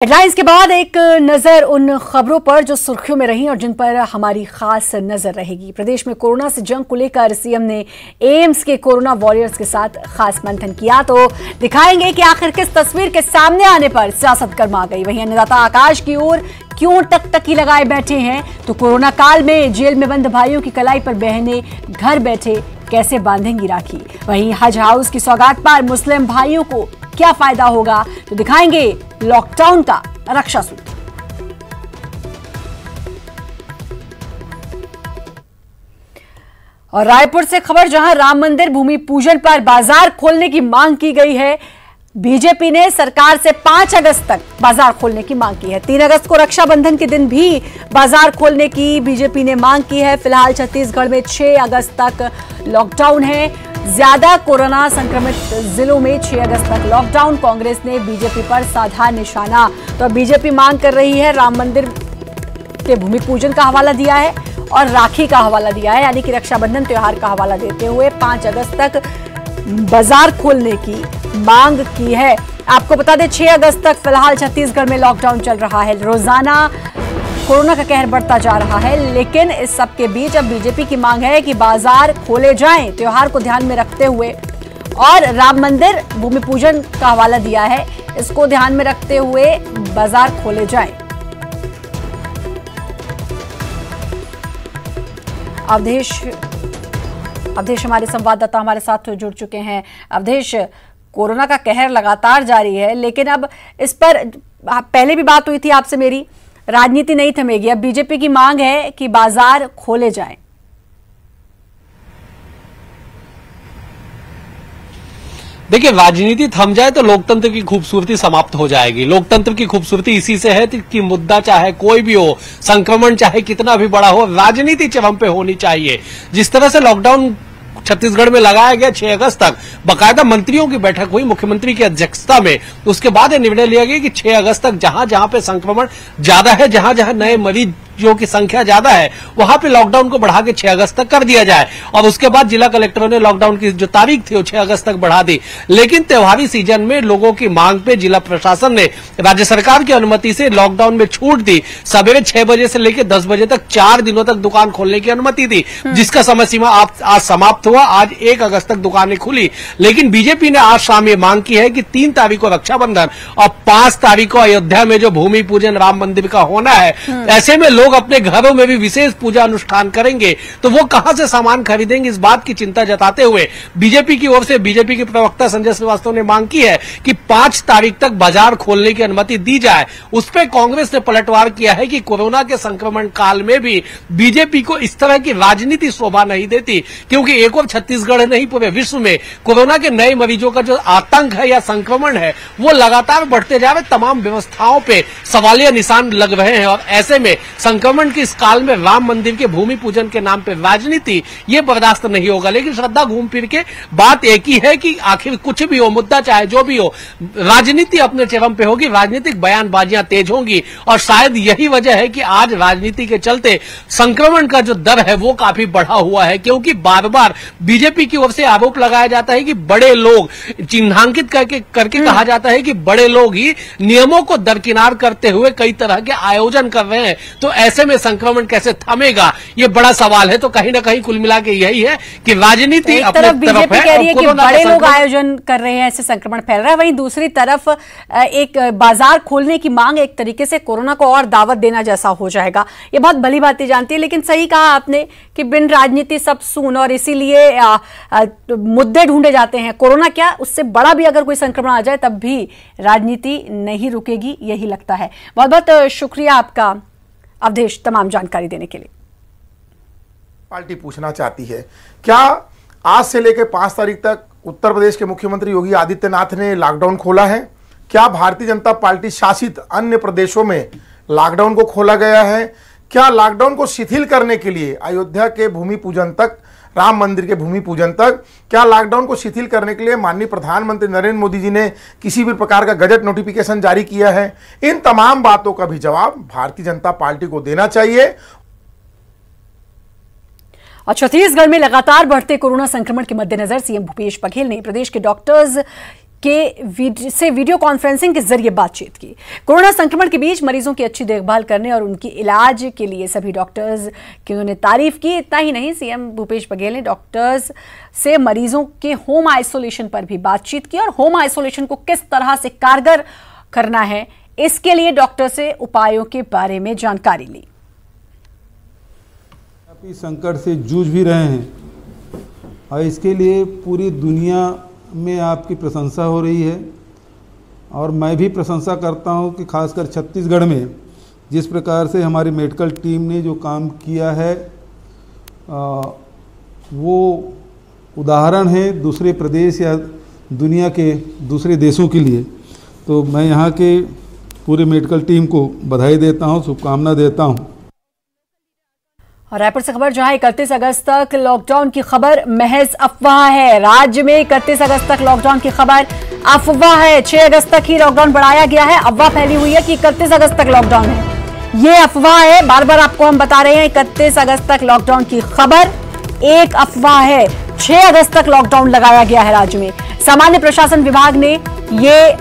Headlines के बाद एक नजर उन खबरों पर जो सुर्खियों में रही और जिन पर हमारी खास नजर रहेगी। प्रदेश में कोरोना से जंग को लेकर सीएम ने एम्स के कोरोना वॉरियर्स के साथ खास मंथन किया, तो दिखाएंगे कि आखिर किस तस्वीर के सामने आने पर सियासत गर्मा गई। वहीं अन्नदाता आकाश की ओर क्यों टकटकी लगाए बैठे हैं, तो कोरोना काल में जेल में बंद भाइयों की कलाई पर बहनें घर बैठे कैसे बांधेंगी राखी। वहीं हज हाउस की सौगात पर मुस्लिम भाइयों को क्या फायदा होगा, तो दिखाएंगे लॉकडाउन का रक्षा सूत्र। और रायपुर से खबर, जहां राम मंदिर भूमि पूजन पर बाजार खोलने की मांग की गई है। बीजेपी ने सरकार से 5 अगस्त तक बाजार खोलने की मांग की है। 3 अगस्त को रक्षाबंधन के दिन भी बाजार खोलने की बीजेपी ने मांग की है। फिलहाल छत्तीसगढ़ में 6 अगस्त तक लॉकडाउन है। ज्यादा कोरोना संक्रमित जिलों में 6 अगस्त तक लॉकडाउन। कांग्रेस ने बीजेपी पर साधा निशाना, तो बीजेपी मांग कर रही है राम मंदिर के भूमि पूजन का हवाला दिया है और राखी का हवाला दिया है, यानी कि रक्षाबंधन त्योहार का हवाला देते हुए 5 अगस्त तक बाजार खोलने की मांग की है। आपको बता दें 6 अगस्त तक फिलहाल छत्तीसगढ़ में लॉकडाउन चल रहा है। रोजाना कोरोना का कहर बढ़ता जा रहा है, लेकिन इस सब के बीच अब बीजेपी की मांग है कि बाजार खोले जाएं, त्योहार को ध्यान में रखते हुए। और राम मंदिर भूमि पूजन का हवाला दिया है, इसको ध्यान में रखते हुए बाजार खोले जाएं। अवधेश हमारे संवाददाता हमारे साथ जुड़ चुके हैं। अवधेश, कोरोना का कहर लगातार जारी है, लेकिन अब इस पर पहले भी बात हुई थी आपसे मेरी, राजनीति नहीं थमेगी। अब बीजेपी की मांग है कि बाजार खोले जाएं। देखिए, राजनीति थम जाए तो लोकतंत्र की खूबसूरती समाप्त हो जाएगी। लोकतंत्र की खूबसूरती इसी से है कि मुद्दा चाहे कोई भी हो, संक्रमण चाहे कितना भी बड़ा हो, राजनीति चरम पे होनी चाहिए। जिस तरह से लॉकडाउन छत्तीसगढ़ में लगाया गया 6 अगस्त तक, बाकायदा मंत्रियों की बैठक हुई मुख्यमंत्री की अध्यक्षता में। उसके बाद यह निर्णय लिया गया कि 6 अगस्त तक जहां जहां पे संक्रमण ज्यादा है, जहां जहां नए मरीजों की संख्या ज्यादा है, वहां पे लॉकडाउन को बढ़ा के 6 अगस्त तक कर दिया जाए। और उसके बाद जिला कलेक्टरों ने लॉकडाउन की जो तारीख थी वो 6 अगस्त तक बढ़ा दी। लेकिन त्योहारी सीजन में लोगों की मांग पे जिला प्रशासन ने राज्य सरकार की अनुमति से लॉकडाउन में छूट दी। सवेरे 6 बजे से लेकर 10 बजे तक 4 दिनों तक दुकान खोलने की अनुमति दी, जिसका समय सीमा आज समाप्त हुआ। आज 1 अगस्त तक दुकानें खुली। लेकिन बीजेपी ने आज शाम ये मांग की है कि 3 तारीख को रक्षाबंधन और 5 तारीख को अयोध्या में जो भूमि पूजन राम मंदिर का होना है, ऐसे में लोग अपने घरों में भी विशेष पूजा अनुष्ठान करेंगे, तो वो कहां से सामान खरीदेंगे, इस बात की चिंता जताते हुए बीजेपी की ओर से बीजेपी के प्रवक्ता संजय श्रीवास्तव ने मांग की है कि 5 तारीख तक बाजार खोलने की अनुमति दी जाए। उस पर कांग्रेस ने पलटवार किया है कि कोरोना के संक्रमण काल में भी बीजेपी को इस तरह की राजनीति शोभा नहीं देती, क्योंकि एक और छत्तीसगढ़ नहीं पूरे विश्व में कोरोना के नए मरीजों का जो आतंक है या संक्रमण है वो लगातार बढ़ते जा रहे। तमाम व्यवस्थाओं पे सवालिया निशान लग रहे हैं और ऐसे में संक्रमण के इस काल में राम मंदिर के भूमि पूजन के नाम पे राजनीति ये बर्दाश्त नहीं होगा। लेकिन श्रद्धा घूम फिर के बात एक ही है कि आखिर कुछ भी हो, मुद्दा चाहे जो भी हो, राजनीति अपने चरम पे होगी, राजनीतिक बयानबाजियां तेज होंगी। और शायद यही वजह है कि आज राजनीति के चलते संक्रमण का जो दर है वो काफी बढ़ा हुआ है, क्योंकि बार बार बीजेपी की ओर से आरोप लगाया जाता है कि बड़े लोग चिन्हांकित करके कहा जाता है कि बड़े लोग ही नियमों को दरकिनार करते हुए कई तरह के आयोजन कर रहे हैं। तो ऐसे में संक्रमण कैसे थमेगा, ये बड़ा सवाल है। तो कहीं ना कहीं कुल मिला के यही है कि राजनीति एक तरफ बीजेपी कह रही है कि बड़े लोग आयोजन कर रहे हैं, ऐसे संक्रमण फैल रहा है, वहीं दूसरी तरफ एक बाजार खोलने की मांग एक तरीके से कोरोना को और दावत देना जैसा हो जाएगा। ये बहुत भली बातें जानती है, लेकिन सही कहा आपने कि बिन राजनीति सब सून, और इसीलिए मुद्दे ढूंढे जाते हैं। कोरोना क्या, उससे बड़ा भी अगर कोई संक्रमण आ जाए तब भी राजनीति नहीं रुकेगी, यही लगता है। बहुत बहुत शुक्रिया आपका अवधेश तमाम जानकारी देने के लिए। पार्टी पूछना चाहती है, क्या आज से लेकर 5 तारीख तक उत्तर प्रदेश के मुख्यमंत्री योगी आदित्यनाथ ने लॉकडाउन खोला है? क्या भारतीय जनता पार्टी शासित अन्य प्रदेशों में लॉकडाउन को खोला गया है? क्या लॉकडाउन को शिथिल करने के लिए अयोध्या के भूमि पूजन तक, राम मंदिर के भूमि पूजन तक, क्या लॉकडाउन को शिथिल करने के लिए माननीय प्रधानमंत्री नरेंद्र मोदी जी ने किसी भी प्रकार का गजट नोटिफिकेशन जारी किया है? इन तमाम बातों का भी जवाब भारतीय जनता पार्टी को देना चाहिए। और छत्तीसगढ़ में लगातार बढ़ते कोरोना संक्रमण के मद्देनजर सीएम भूपेश बघेल ने प्रदेश के डॉक्टर्स से वीडियो कॉन्फ्रेंसिंग के जरिए बातचीत की। कोरोना संक्रमण के बीच मरीजों की अच्छी देखभाल करने और उनकी इलाज के लिए सभी डॉक्टर्स की उन्होंने तारीफ की। इतना ही नहीं, सीएम भूपेश बघेल ने डॉक्टर्स से मरीजों के होम आइसोलेशन पर भी बातचीत की और होम आइसोलेशन को किस तरह से कारगर करना है, इसके लिए डॉक्टर से उपायों के बारे में जानकारी ली। संकट से जूझ भी रहे हैं और इसके लिए पूरी दुनिया में आपकी प्रशंसा हो रही है और मैं भी प्रशंसा करता हूं कि खासकर छत्तीसगढ़ में जिस प्रकार से हमारी मेडिकल टीम ने जो काम किया है वो उदाहरण है दूसरे प्रदेश या दुनिया के दूसरे देशों के लिए। तो मैं यहाँ के पूरे मेडिकल टीम को बधाई देता हूँ, शुभकामना देता हूँ। और रायपुर से खबर, जहां 31 अगस्त तक लॉकडाउन की खबर महज अफवाह है। राज्य में 31 अगस्त तक लॉकडाउन की खबर अफवाह है। 6 अगस्त तक ही लॉकडाउन बढ़ाया गया है। अफवाह फैली हुई है कि 31 अगस्त तक लॉकडाउन है, ये अफवाह है। बार बार आपको हम बता रहे हैं 31 अगस्त तक लॉकडाउन की खबर एक अफवाह है। 6 अगस्त तक लॉकडाउन लगाया गया है राज्य में। सामान्य प्रशासन विभाग ने ये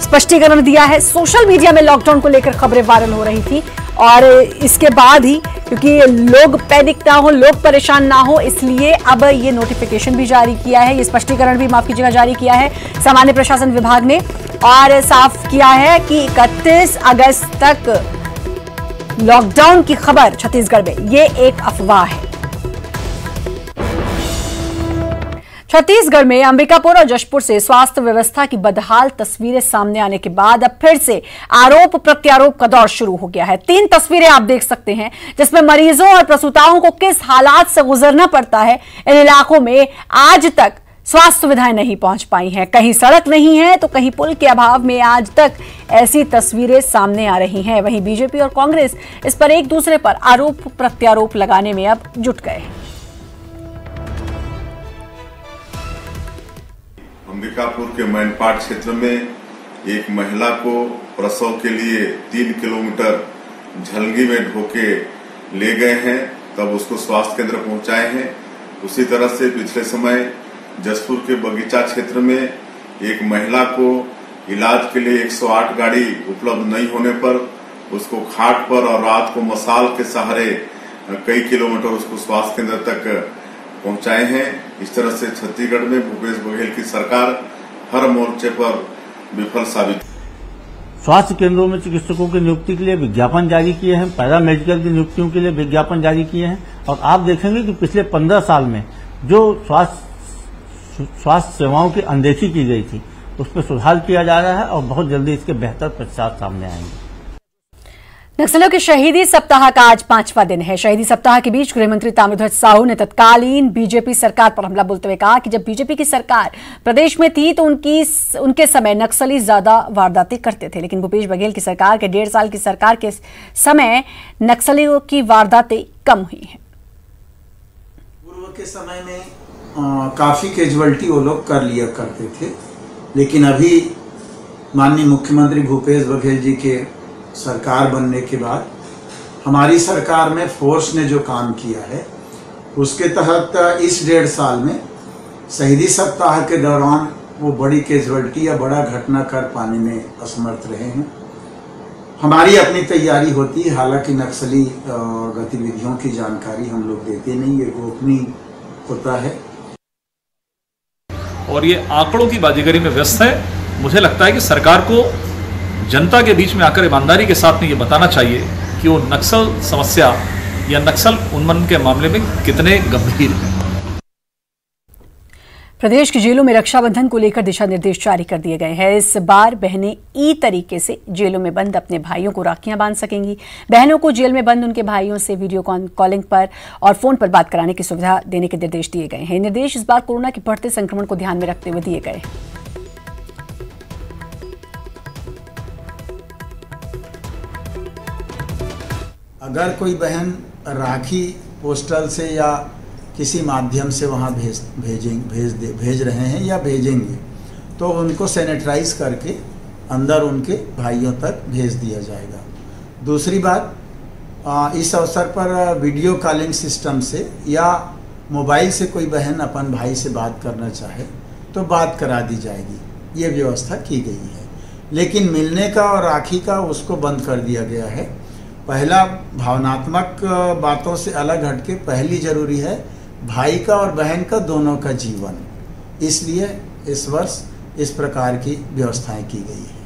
स्पष्टीकरण दिया है। सोशल मीडिया में लॉकडाउन को लेकर खबरें वायरल हो रही थी और इसके बाद ही, क्योंकि लोग पैनिक ना हो, लोग परेशान ना हो, इसलिए अब ये नोटिफिकेशन भी जारी किया है, ये स्पष्टीकरण भी माफ कीजिएगा जारी किया है सामान्य प्रशासन विभाग ने और साफ किया है कि 31 अगस्त तक लॉकडाउन की खबर छत्तीसगढ़ में ये एक अफवाह है। छत्तीसगढ़ में अंबिकापुर और जशपुर से स्वास्थ्य व्यवस्था की बदहाल तस्वीरें सामने आने के बाद अब फिर से आरोप प्रत्यारोप का दौर शुरू हो गया है। 3 तस्वीरें आप देख सकते हैं जिसमें मरीजों और प्रसूताओं को किस हालात से गुजरना पड़ता है। इन इलाकों में आज तक स्वास्थ्य सुविधाएं नहीं पहुंच पाई हैं, कहीं सड़क नहीं है तो कहीं पुल के अभाव में आज तक ऐसी तस्वीरें सामने आ रही हैं। वहीं बीजेपी और कांग्रेस इस पर एक दूसरे पर आरोप प्रत्यारोप लगाने में अब जुट गए हैं। अंबिकापुर के मैनपाट क्षेत्र में एक महिला को प्रसव के लिए 3 किलोमीटर झलगी में ढोके ले गए हैं, तब उसको स्वास्थ्य केंद्र पहुंचाए हैं। उसी तरह से पिछले समय जशपुर के बगीचा क्षेत्र में एक महिला को इलाज के लिए 108 गाड़ी उपलब्ध नहीं होने पर उसको खाट पर और रात को मसाल के सहारे कई किलोमीटर उसको स्वास्थ्य केंद्र तक पहुंचाए हैं। इस तरह से छत्तीसगढ़ में भूपेश बघेल की सरकार हर मोर्चे पर विफल साबित। स्वास्थ्य केंद्रों में चिकित्सकों की नियुक्ति के लिए विज्ञापन जारी किए हैं, पैरा मेडिकल की नियुक्तियों के लिए विज्ञापन जारी किए हैं और आप देखेंगे कि पिछले 15 साल में जो स्वास्थ्य सेवाओं की अनदेखी की गई थी उस पर सुधार किया जा रहा है और बहुत जल्दी इसके बेहतर प्रचार सामने आएंगे। नक्सलियों के शहीदी सप्ताह का आज 5वां दिन है। शहीदी सप्ताह के बीच गृहमंत्री ताम्रध्वज साहू ने तत्कालीन बीजेपी सरकार पर हमला बोलते हुए कहा कि जब बीजेपी की सरकार प्रदेश में थी तो उनके समय नक्सली ज्यादा वारदातें करते थे, लेकिन भूपेश बघेल की सरकार के 1.5 साल की सरकार के समय नक्सलियों की वारदातें कम हुई हैं। पूर्व के समय में काफी कैजुअल्टी वो लोग कर लिया करते थे, लेकिन अभी माननीय मुख्यमंत्री भूपेश बघेल जी के सरकार बनने के बाद हमारी सरकार में फोर्स ने जो काम किया है उसके तहत इस 1.5 साल में शहीदी सप्ताह के दौरान वो बड़ी कैजुअल्टी या बड़ा घटना कर पाने में असमर्थ रहे हैं। हमारी अपनी तैयारी होती है, हालांकि नक्सली गतिविधियों की जानकारी हम लोग देते नहीं, ये गोपनीय होता है और ये आंकड़ों की बाजीगरी में व्यस्त है। मुझे लगता है कि सरकार को जनता के बीच में आकर ईमानदारी के साथ में ये बताना चाहिए कि वो नक्सल समस्या या नक्सल उन्मूलन के मामले में कितने गंभीर हैं। प्रदेश की जेलों में रक्षाबंधन को लेकर दिशा निर्देश जारी कर दिए गए हैं। इस बार बहनें ई तरीके से जेलों में बंद अपने भाइयों को राखियां बांध सकेंगी। बहनों को जेल में बंद उनके भाइयों से वीडियो कॉलिंग पर और फोन पर बात कराने की सुविधा देने के निर्देश दिए गए हैं। निर्देश इस बार कोरोना के बढ़ते संक्रमण को ध्यान में रखते हुए दिए गए हैं। अगर कोई बहन राखी पोस्टल से या किसी माध्यम से वहाँ भेज रहे हैं या भेजेंगे तो उनको सैनिटाइज करके अंदर उनके भाइयों तक भेज दिया जाएगा। दूसरी बात, इस अवसर पर वीडियो कॉलिंग सिस्टम से या मोबाइल से कोई बहन अपन भाई से बात करना चाहे तो बात करा दी जाएगी। ये व्यवस्था की गई है। लेकिन मिलने का और राखी का उसको बंद कर दिया गया है। पहला, भावनात्मक बातों से अलग हटके पहली जरूरी है भाई का और बहन का दोनों का जीवन। इसलिए इस वर्ष इस प्रकार की व्यवस्थाएं की गई है।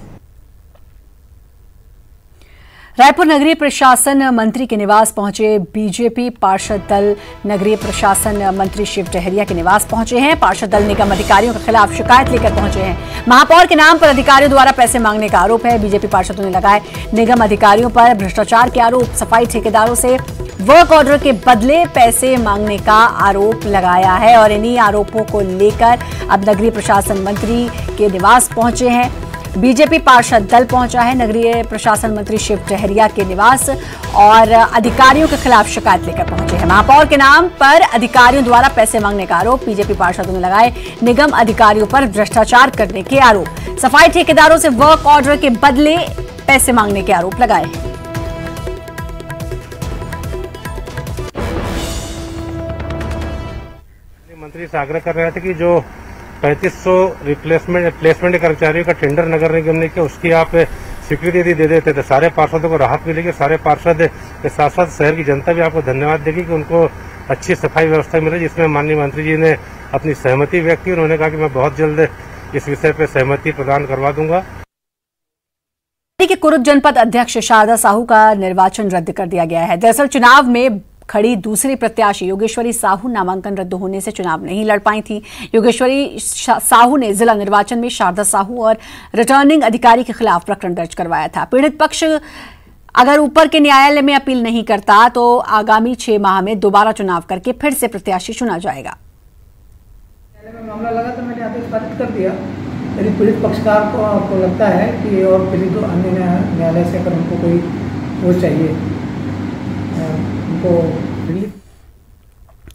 रायपुर नगरीय प्रशासन मंत्री के निवास पहुंचे बीजेपी पार्षद दल। नगरीय प्रशासन मंत्री शिव डहरिया के निवास पहुंचे हैं। पार्षद दल निगम अधिकारियों के खिलाफ शिकायत लेकर पहुंचे हैं। महापौर के नाम पर अधिकारियों द्वारा पैसे मांगने का आरोप है। बीजेपी पार्षदों ने लगाए निगम अधिकारियों पर भ्रष्टाचार के आरोप। सफाई ठेकेदारों से वर्क ऑर्डर के बदले पैसे मांगने का आरोप लगाया है और इन्हीं आरोपों को लेकर अब नगरीय प्रशासन मंत्री के निवास पहुंचे हैं। बीजेपी पार्षद दल पहुंचा है नगरीय प्रशासन मंत्री शिव डहरिया के निवास और अधिकारियों के खिलाफ शिकायत लेकर पहुंचे हैं। महापौर के नाम पर अधिकारियों द्वारा पैसे मांगने का आरोप। बीजेपी पार्षदों ने लगाए निगम अधिकारियों पर भ्रष्टाचार करने के आरोप। सफाई ठेकेदारों से वर्क ऑर्डर के बदले पैसे मांगने के आरोप लगाए हैं। मंत्री से आग्रह कर रहे थे कि जो 3500 प्लेसमेंट कर्मचारियों का टेंडर नगर निगम ने किया, उसकी आप स्वीकृति यदि दे देते तो सारे पार्षदों को राहत मिलेगी। सारे पार्षद के साथ साथ शहर की जनता भी आपको धन्यवाद देगी कि उनको अच्छी सफाई व्यवस्था मिले, जिसमें माननीय मंत्री जी ने अपनी सहमति व्यक्त की। उन्होंने कहा कि मैं बहुत जल्द इस विषय पर सहमति प्रदान करवा दूंगा। कुरुद जनपद अध्यक्ष शारदा साहू का निर्वाचन रद्द कर दिया गया है। दरअसल चुनाव में खड़ी दूसरी प्रत्याशी योगेश्वरी साहू नामांकन रद्द होने से चुनाव नहीं लड़ पाई थी। योगेश्वरी साहू ने जिला निर्वाचन में शारदा साहू और रिटर्निंग अधिकारी के खिलाफ प्रकरण दर्ज करवाया था। पीड़ित पक्ष अगर ऊपर के न्यायालय में अपील नहीं करता तो आगामी 6 माह में दोबारा चुनाव करके फिर से प्रत्याशी चुना जाएगा। मामला लगा तो मैंने आदेश पारित कर दिया। यदि पीड़ित पक्षकार को लगता है कि और किसी तो अन्य न्यायालय से अगर उनको कोई वो चाहिए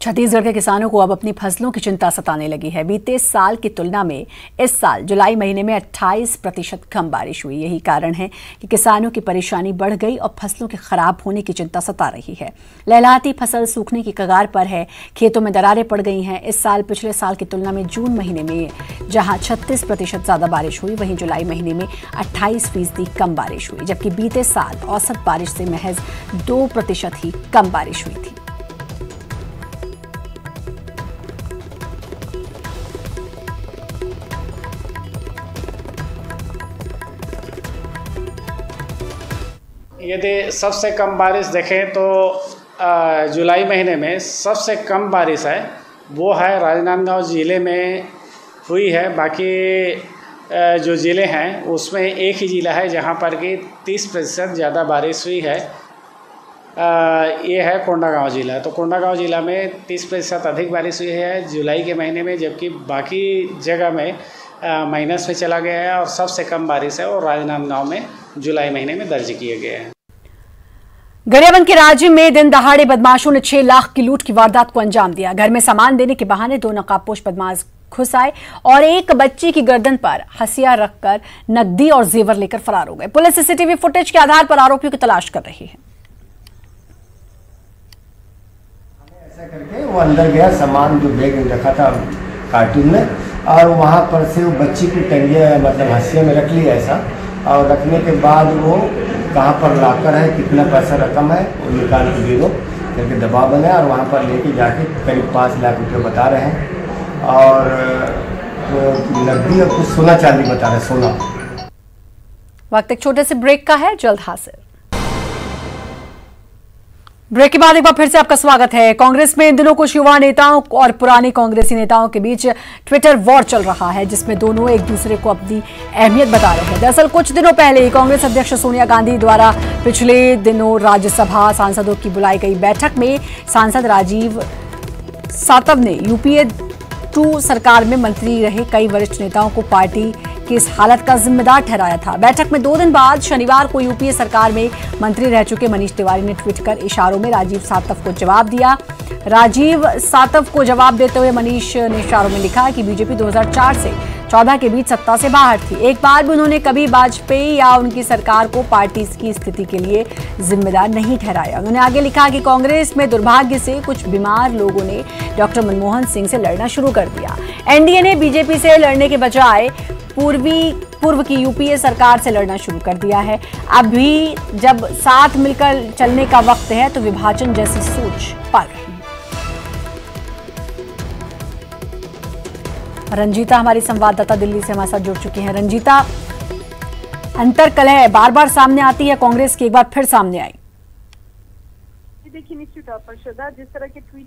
छत्तीसगढ़ के किसानों को अब अपनी फसलों की चिंता सताने लगी है। बीते साल की तुलना में इस साल जुलाई महीने में 28% कम बारिश हुई। यही कारण है कि किसानों की परेशानी बढ़ गई और फसलों के खराब होने की चिंता सता रही है। लहलहाती फसल सूखने की कगार पर है। खेतों में दरारें पड़ गई हैं। इस साल पिछले साल की तुलना में जून महीने में जहां 36% ज्यादा बारिश हुई, वहीं जुलाई महीने में 28% कम बारिश हुई, जबकि बीते साल औसत बारिश से महज 2% ही कम बारिश हुई थी। यदि सबसे कम बारिश देखें तो जुलाई महीने में सबसे कम बारिश है वो है राजनांदगांव ज़िले में हुई है। बाकी जो ज़िले हैं उसमें एक ही ज़िला है जहां पर कि 30% ज़्यादा बारिश हुई है। ये है कोंडागांव ज़िला। तो कोंडागांव ज़िला में 30% अधिक बारिश हुई है जुलाई के महीने में, जबकि बाकी जगह में माइनस में चला गया है और सबसे कम बारिश है और राजनांदगांव में जुलाई महीने में दर्ज किए गए हैं। गरियाबंद के राज्य में दिन दहाड़े बदमाशों ने 6 लाख की लूट की वारदात को अंजाम दिया। घर में सामान देने के बहाने 2 नकाबपोश बदमाश घुस आए और एक बच्ची की गर्दन पर हसिया रखकर नकदी और जेवर लेकर फरार हो गए। पुलिस सीसीटीवी फुटेज के आधार पर आरोपियों की तलाश कर रही है। ऐसा करके वो अंदर गया, सामान जो बैग रखा था कार्टून में, और वहाँ पर से वो बच्ची को टंगिया मतलब हसिया में रख लिया ऐसा, और रखने के बाद वो कहाँ पर लाकर है, कितना पैसा रकम है वो निकाल के दे दो करके दबाव बनाया और वहाँ पर लेके जाके करीब 5 लाख रुपये बता रहे हैं और नकदी और कुछ सोना चांदी बता रहे हैं। सोना। वक्त एक छोटे से ब्रेक का है, जल्द हाजिर। ब्रेक के बाद एक बार फिर से आपका स्वागत है। कांग्रेस में इन दिनों कुछ युवा नेताओं और पुराने कांग्रेसी नेताओं के बीच ट्विटर वॉर चल रहा है, जिसमें दोनों एक दूसरे को अपनी अहमियत बता रहे हैं। दरअसल कुछ दिनों पहले ही कांग्रेस अध्यक्ष सोनिया गांधी द्वारा पिछले दिनों राज्यसभा सांसदों की बुलाई गई बैठक में सांसद राजीव सातव ने यूपीए 2 सरकार में मंत्री रहे कई वरिष्ठ नेताओं को पार्टी की इस हालत का जिम्मेदार ठहराया था। बैठक में 2 दिन बाद शनिवार को यूपीए सरकार में मंत्री रह चुके मनीष तिवारी ने ट्वीट कर इशारों में राजीव सातव को जवाब दिया। राजीव सातव को जवाब देते हुए मनीष ने इशारों में लिखा कि बीजेपी 2004 से 14 के बीच सत्ता से बाहर थी। एक बार भी उन्होंने कभी वाजपेयी या उनकी सरकार को पार्टी की स्थिति के लिए जिम्मेदार नहीं ठहराया। उन्होंने आगे लिखा कि कांग्रेस में दुर्भाग्य से कुछ बीमार लोगों ने डॉक्टर मनमोहन सिंह से लड़ना शुरू कर दिया। एनडीए ने बीजेपी से लड़ने के बजाय पूर्व की यूपीए सरकार से लड़ना शुरू कर दिया है। अभी जब साथ मिलकर चलने का वक्त है तो विभाजन जैसी सोच पाल रही है। रंजीता हमारी संवाददाता दिल्ली से हमारे साथ जुड़ चुकी हैं। रंजीता, अंतर्कलह बार बार सामने आती है कांग्रेस की, एक बार फिर सामने आई। देखिए, निश्चित तौर पर श्रद्धा, जिस तरह के ट्वीट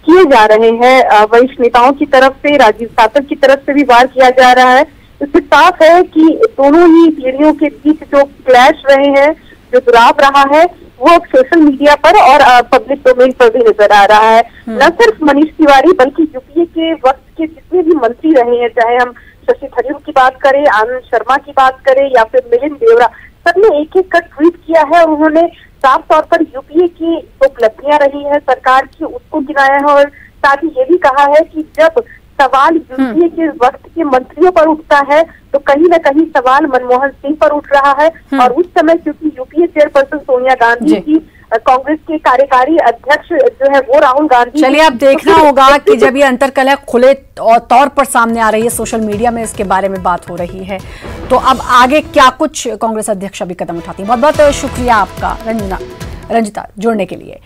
किए जा रहे हैं वरिष्ठ नेताओं की तरफ से, राजीव सातव की तरफ से भी वार किया जा रहा है, इससे साफ है कि दोनों ही पीढ़ियों के बीच जो क्लैश रहे हैं, जो दुराव रहा है, वो अब सोशल मीडिया पर और पब्लिक डोमेन पर भी नजर आ रहा है। न सिर्फ मनीष तिवारी बल्कि यूपीए के वक्त के जितने भी मंत्री रहे हैं, चाहे हम शशि थरूर की बात करें, आनंद शर्मा की बात करें या फिर मिलिंद देवरा, सबने एक एक का ट्वीट किया है और उन्होंने साफ तौर पर यूपीए की उपलब्धियां रही है सरकार की, उसको गिनाया है और साथ ही ये भी कहा है कि जब सवाल यूपीए के वक्त के मंत्रियों पर उठता है तो कहीं न कहीं सवाल मनमोहन सिंह पर उठ रहा है। और उस समय क्योंकि यूपीए चेयरपर्सन सोनिया गांधी की कांग्रेस के कार्यकारी अध्यक्ष जो है वो राहुल गांधी। चलिए, अब देखना होगा कि जब ये अंतर्कलह खुले तौर पर सामने आ रही है, सोशल मीडिया में इसके बारे में बात हो रही है, तो अब आगे क्या कुछ कांग्रेस अध्यक्ष अभी कदम उठाती है। बहुत बहुत शुक्रिया आपका रंजिता जुड़ने के लिए।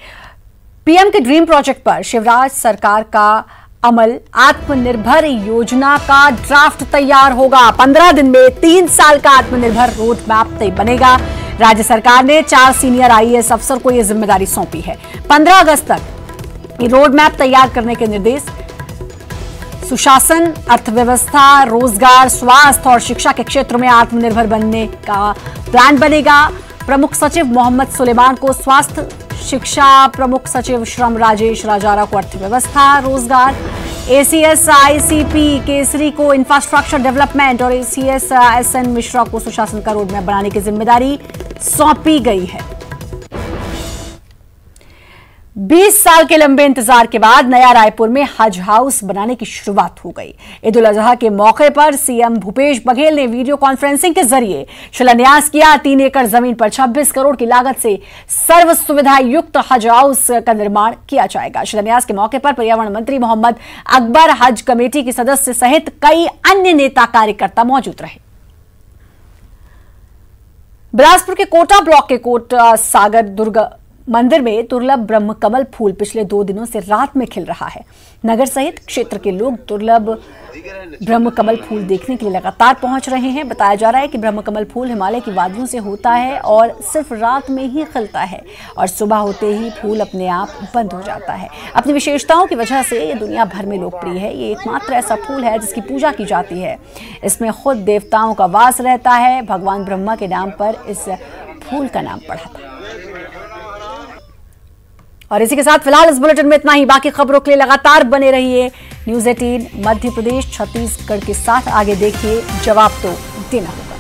पीएम के ड्रीम प्रोजेक्ट पर शिवराज सरकार का अमल, आत्मनिर्भर योजना का ड्राफ्ट तैयार होगा। 15 दिन में 3 साल का आत्मनिर्भर रोड मैप तय बनेगा। राज्य सरकार ने 4 सीनियर आईएएस अफसर को यह जिम्मेदारी सौंपी है। 15 अगस्त तक ये रोड मैप तैयार करने के निर्देश। सुशासन, अर्थव्यवस्था, रोजगार, स्वास्थ्य और शिक्षा के क्षेत्र में आत्मनिर्भर बनने का प्लान बनेगा। प्रमुख सचिव मोहम्मद सुलेमान को स्वास्थ्य, शिक्षा प्रमुख सचिव श्रम राजेश राजारा को अर्थव्यवस्था रोजगार, एसीएस आईसीपी केसरी को इंफ्रास्ट्रक्चर डेवलपमेंट और एसीएस एसएन मिश्रा को सुशासन का रोड मैप बनाने की जिम्मेदारी सौंपी गई है। 20 साल के लंबे इंतजार के बाद नया रायपुर में हज हाउस बनाने की शुरुआत हो गई। ईद उल अजहा के मौके पर सीएम भूपेश बघेल ने वीडियो कॉन्फ्रेंसिंग के जरिए शिलान्यास किया। 3 एकड़ जमीन पर 26 करोड़ की लागत से सर्व सुविधा युक्त हज हाउस का निर्माण किया जाएगा। शिलान्यास के मौके पर पर्यावरण मंत्री मोहम्मद अकबर, हज कमेटी के सदस्य सहित कई अन्य नेता कार्यकर्ता मौजूद रहे। बिलासपुर के कोटा ब्लॉक के कोटा सागर दुर्ग मंदिर में दुर्लभ ब्रह्म कमल फूल पिछले 2 दिनों से रात में खिल रहा है। नगर सहित क्षेत्र के लोग दुर्लभ ब्रह्म कमल फूल देखने के लिए लगातार पहुंच रहे हैं। बताया जा रहा है कि ब्रह्म कमल फूल हिमालय की वादियों से होता है और सिर्फ रात में ही खिलता है और सुबह होते ही फूल अपने आप बंद हो जाता है। अपनी विशेषताओं की वजह से ये दुनिया भर में लोकप्रिय है। ये एकमात्र ऐसा फूल है जिसकी पूजा की जाती है। इसमें खुद देवताओं का वास रहता है। भगवान ब्रह्मा के नाम पर इस फूल का नाम पड़ा था। और इसी के साथ फिलहाल इस बुलेटिन में इतना ही। बाकी खबरों के लिए लगातार बने रहिए न्यूज़ 18 मध्य प्रदेश छत्तीसगढ़ के साथ। आगे देखिए, जवाब तो देना होगा।